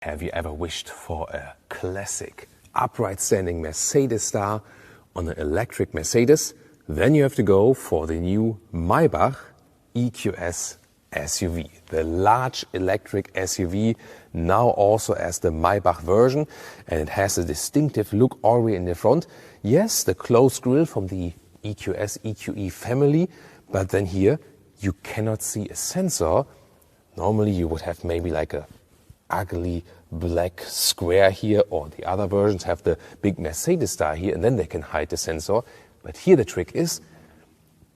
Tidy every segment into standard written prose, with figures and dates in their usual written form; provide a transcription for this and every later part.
Have you ever wished for a classic upright standing Mercedes star on an electric Mercedes? Then you have to go for the new Maybach Eqs SUV, the large electric SUV, now also as the Maybach version, and it has a distinctive look already in the front. Yes, the closed grille from the EQS EQE family, but then here you cannot see a sensor. Normally you would have maybe like a ugly black square here, or the other versions have the big Mercedes star here and then they can hide the sensor. But here the trick is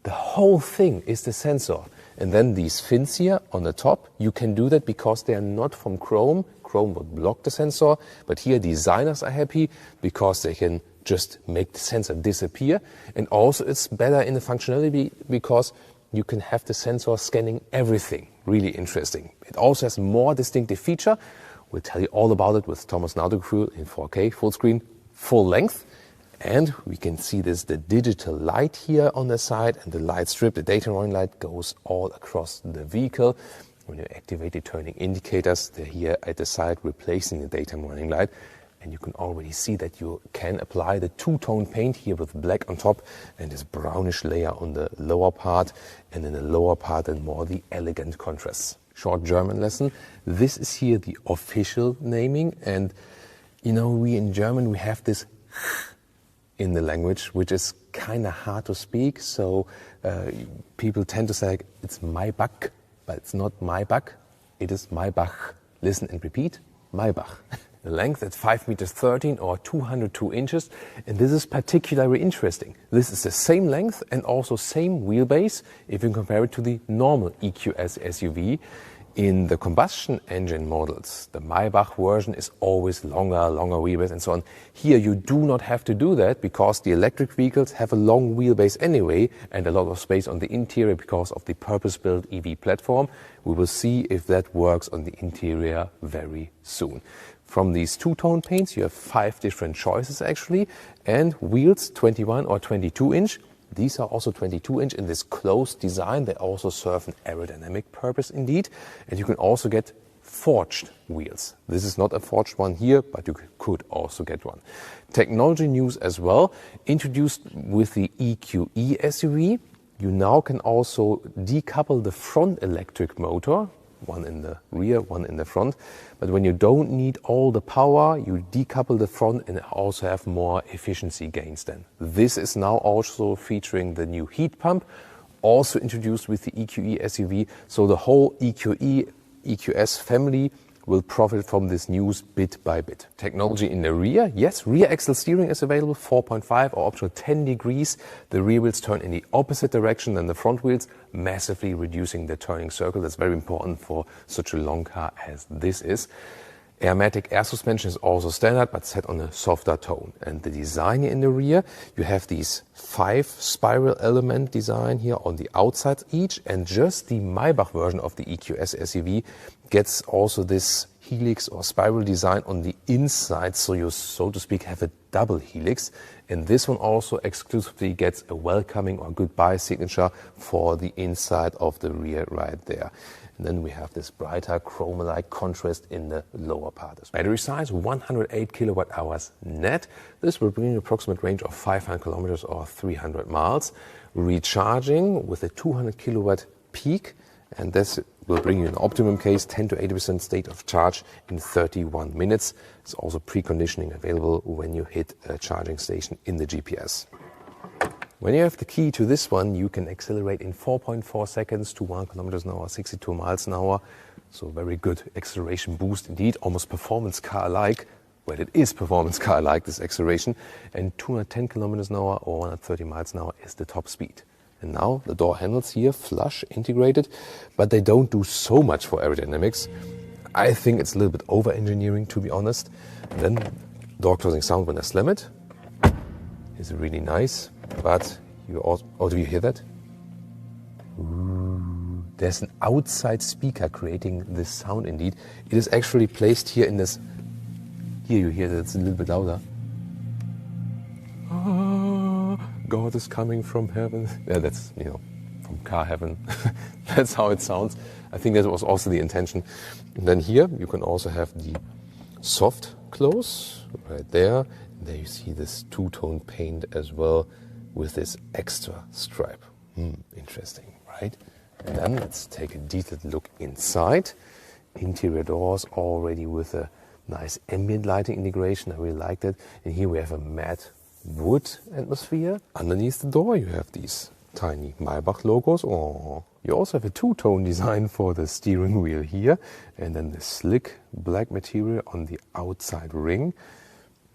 the whole thing is the sensor. And then these fins here on the top, you can do that because they are not from chrome. Chrome would block the sensor, but here designers are happy because they can just make the sensor disappear. And also it's better in the functionality because you can have the sensor scanning everything. Really interesting. It also has more distinctive feature. We'll tell you all about it with Thomas Nautoglu in 4K, full screen, full length. And we can see this, the digital light here on the side, and the light strip, the daytime running light, goes all across the vehicle. When you activate the turning indicators, they're here at the side replacing the daytime running light. And you can already see that you can apply the two-tone paint here with black on top and this brownish layer on the lower part, and in the lower part then more the elegant contrasts. Short German lesson. This is here the official naming, and you know, we in German, we have this in the language, which is kind of hard to speak, so people tend to say like, it's Maybach, but it's not Maybach, it is Maybach. Listen and repeat, Maybach. The length at 5 meters 13 or 202 inches, and this is particularly interesting. This is the same length and also same wheelbase if you compare it to the normal EQS SUV. In the combustion engine models, the Maybach version is always longer wheelbase and so on. Here you do not have to do that because the electric vehicles have a long wheelbase anyway and a lot of space on the interior because of the purpose-built EV platform. We will see if that works on the interior very soon. From these two-tone paints, you have 5 different choices actually, and wheels 21 or 22 inch. These are also 22 inch in this closed design. They also serve an aerodynamic purpose indeed. And you can also get forged wheels. This is not a forged one here, but you could also get one. Technology news as well. Introduced with the EQE SUV, you now can also decouple the front electric motor, one in the rear, one in the front. But when you don't need all the power, you decouple the front and also have more efficiency gains then. This is now also featuring the new heat pump, also introduced with the EQE SUV. So the whole EQE, EQS family will profit from this news bit by bit. Technology in the rear, yes, rear axle steering is available, 4.5 or optional 10 degrees. The rear wheels turn in the opposite direction than the front wheels, massively reducing the turning circle. That's very important for such a long car as this is. Airmatic air suspension is also standard, but set on a softer tone. And the design in the rear, you have these 5 spiral element design here on the outside each, and just the Maybach version of the EQS SUV gets also this helix or spiral design on the inside, so you, so to speak, have a double helix. And this one also exclusively gets a welcoming or goodbye signature for the inside of the rear right there. And then we have this brighter chrome-like contrast in the lower part. Battery size, 108 kilowatt hours net. This will bring an approximate range of 500 kilometers or 300 miles. Recharging with a 200 kilowatt peak, and this will bring you in optimum case 10 to 80% state of charge in 31 minutes. It's also preconditioning available when you hit a charging station in the GPS. When you have the key to this one, you can accelerate in 4.4 seconds to 1 kilometers an hour, 62 miles an hour. So very good acceleration boost indeed, almost performance car-like. Well, it is performance car-like, this acceleration. And 210 kilometers an hour or 130 miles an hour is the top speed. And now the door handles here, flush, integrated, but they don't do so much for aerodynamics. I think it's a little bit over-engineering, to be honest. And then door closing sound when I slam it is really nice. But you also, oh, do you hear that? Ooh, there's an outside speaker creating this sound indeed. It is actually placed here in this, here you hear that it's a little bit louder. God is coming from heaven. Yeah, that's, you know, from car heaven. That's how it sounds. I think that was also the intention. And then here you can also have the soft close right there. And there you see this two-tone paint as well with this extra stripe. Interesting, right? And then let's take a detailed look inside. Interior doors already with a nice ambient lighting integration. I really like that. And here we have a matte wood atmosphere. Underneath the door you have these tiny Maybach logos. Oh, you also have a two-tone design for the steering wheel here, and then the slick black material on the outside ring.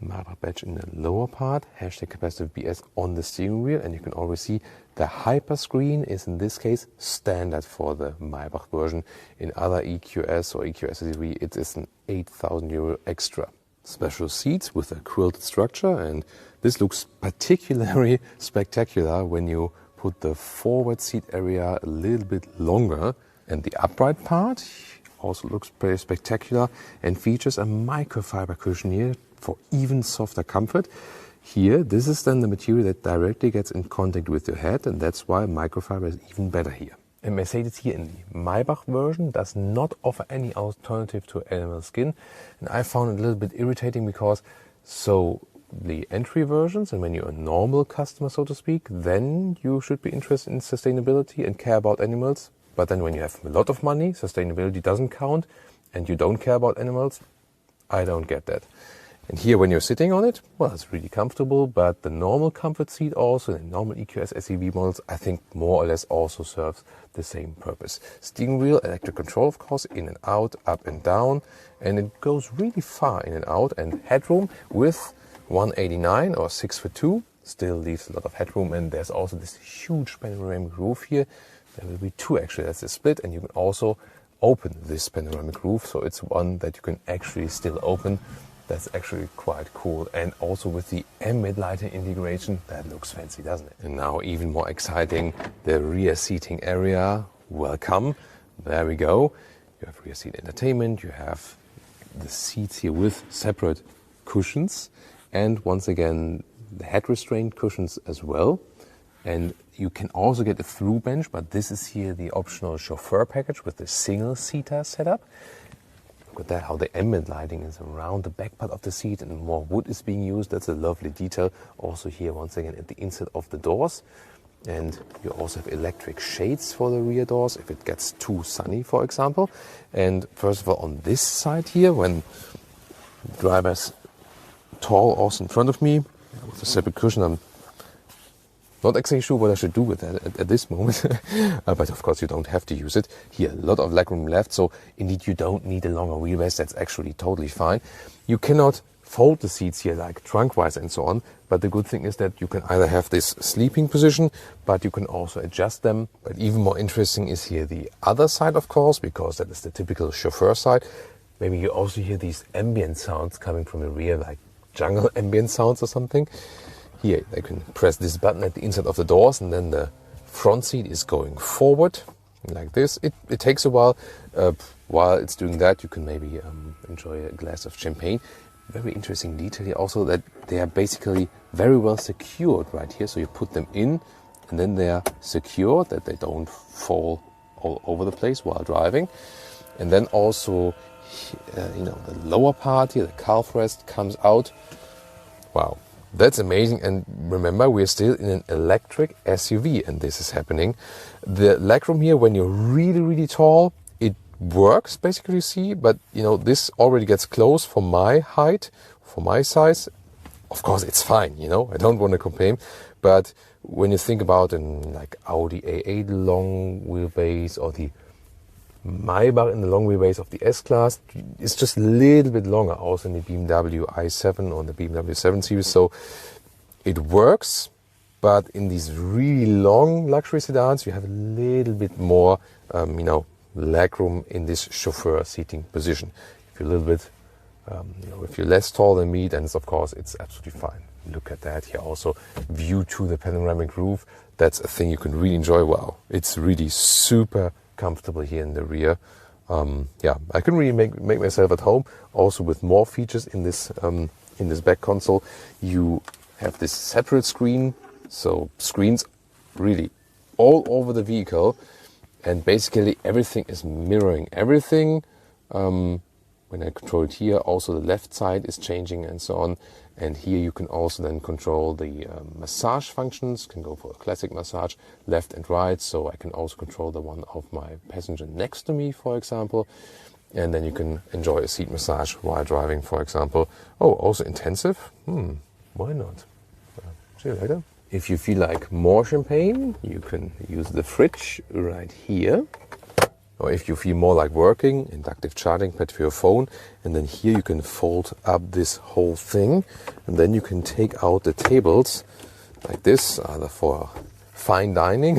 Maybach badge in the lower part, hashtag capacitive BS on the steering wheel, and you can already see the hyper screen is in this case standard for the Maybach version. In other EQS or EQS SUV it is an €8,000 extra. Special seats with a quilted structure, and this looks particularly spectacular when you put the forward seat area a little bit longer, and the upright part also looks pretty spectacular and features a microfiber cushion here for even softer comfort. Here, this is then the material that directly gets in contact with your head, and that's why microfiber is even better here. And Mercedes here in the Maybach version does not offer any alternative to animal skin, and I found it a little bit irritating because the entry versions, and when you're a normal customer, so to speak, then you should be interested in sustainability and care about animals. But then when you have a lot of money, sustainability doesn't count, and you don't care about animals, I don't get that. And here when you're sitting on it, well, it's really comfortable, but the normal comfort seat also, the normal EQS SUV models, I think more or less also serves the same purpose. Steering wheel, electric control, of course, in and out, up and down, and it goes really far in and out, and headroom with 189 or 6'2", still leaves a lot of headroom, and there's also this huge panoramic roof here. There will be two actually, that's a split, and you can also open this panoramic roof, so it's one that you can actually still open. That's actually quite cool, and also with the ambient lighting integration, that looks fancy, doesn't it? And now even more exciting, the rear seating area. Welcome, there we go. You have rear seat entertainment, you have the seats here with separate cushions, and once again the head restraint cushions as well. And you can also get a through bench, but this is here the optional chauffeur package with the single seater setup. Look at that, how the ambient lighting is around the back part of the seat, and more wood is being used. That's a lovely detail. Also here, once again, at the inside of the doors. And you also have electric shades for the rear doors if it gets too sunny, for example. And first of all, on this side here, when the driver's tall also in front of me, with a separate cushion, I'm not exactly sure what I should do with that at this moment, but of course you don't have to use it. Here, a lot of legroom left, so indeed you don't need a longer wheelbase. That's actually totally fine. You cannot fold the seats here like trunk-wise and so on, but the good thing is that you can either have this sleeping position, but you can also adjust them. But even more interesting is here the other side, of course, because that is the typical chauffeur side. Maybe you also hear these ambient sounds coming from the rear, like jungle ambient sounds or something. Here, I can press this button at the inside of the doors, and then the front seat is going forward like this. It takes a while. While it's doing that, you can maybe enjoy a glass of champagne. Very interesting detail here also that they are basically very well secured right here. So you put them in, and then they are secured, that they don't fall all over the place while driving. And then also, the lower part here, the calf rest comes out. Wow. That's amazing, and remember, we're still in an electric SUV, and this is happening. The legroom here, when you're really, really tall, it works, basically, you see, but, this already gets close for my height, for my size. Of course, it's fine, I don't want to complain, but when you think about like Audi A8 long wheelbase or the Maybach in the long wheelbase of the S-Class, it's just a little bit longer, also in the BMW i7 or the BMW 7 Series, so it works, but in these really long luxury sedans, you have a little bit more, legroom in this chauffeur seating position. If you're a little bit, if you're less tall than me, then of course it's absolutely fine. Look at that here, also view to the panoramic roof. That's a thing you can really enjoy. Wow, it's really super comfortable here in the rear. I can really make myself at home. Also with more features in this back console. You have this separate screen, so screens really all over the vehicle, and basically everything is mirroring everything. When When I control it here, also the left side is changing and so on. And here you can also then control the massage functions. Can go for a classic massage, left and right. So I can also control the one of my passenger next to me, for example. And then you can enjoy a seat massage while driving, for example. Oh, also intensive? Why not? See you later. If you feel like more champagne, you can use the fridge right here. Or if you feel more like working, inductive charging pad for your phone. And then here you can fold up this whole thing. And then you can take out the tables like this, either for fine dining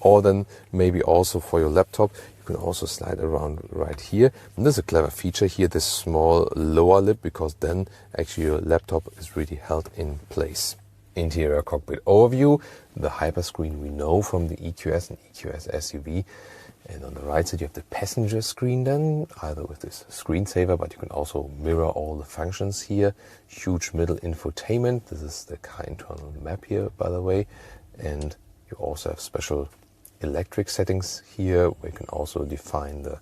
or then maybe also for your laptop. You can also slide around right here. And this is a clever feature here, this small lower lip, because then actually your laptop is really held in place. Interior cockpit overview, the hyperscreen we know from the EQS and EQS SUV. And on the right side you have the passenger screen then, either with this screensaver, but you can also mirror all the functions here. Huge middle infotainment. This is the car internal map here, by the way. And you also have special electric settings here, where you can also define the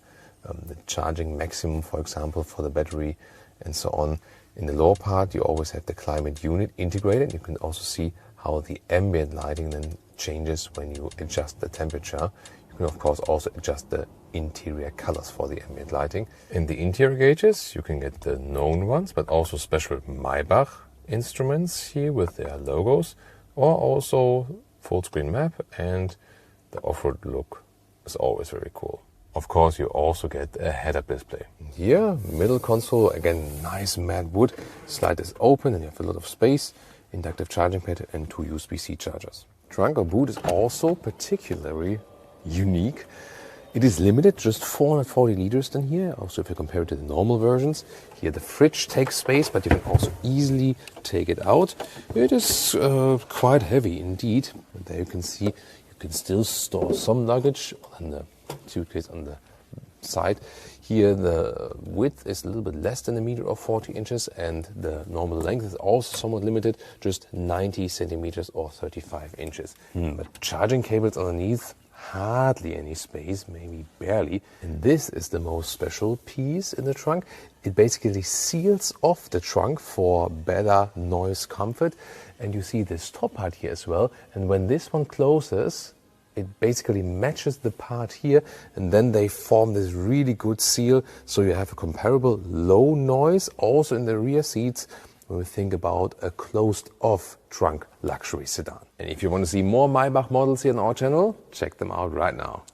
charging maximum, for example, for the battery and so on. In the lower part, you always have the climate unit integrated. You can also see how the ambient lighting then changes when you adjust the temperature. You can, of course, also adjust the interior colors for the ambient lighting. In the interior gauges, you can get the known ones, but also special Maybach instruments here with their logos, or also full screen map, and the off-road look is always very cool. Of course, you also get a head-up display. Here, middle console, again, nice matte wood. Slide is open and you have a lot of space. Inductive charging pad and 2 USB-C chargers. Trunk or boot is also particularly unique. It is limited, just 440 liters in here. Also, if you compare it to the normal versions, here the fridge takes space, but you can also easily take it out. It is quite heavy indeed. And there you can see you can still store some luggage on the suitcase on the side. Here the width is a little bit less than a meter or 40 inches, and the normal length is also somewhat limited, just 90 centimeters or 35 inches. But charging cables underneath, hardly any space, maybe barely. And this is the most special piece in the trunk. It basically seals off the trunk for better noise comfort. And you see this top part here as well. And when this one closes, it basically matches the part here, and then they form this really good seal, so you have a comparable low noise also in the rear seats when we think about a closed-off trunk luxury sedan. And if you want to see more Maybach models here on our channel, check them out right now.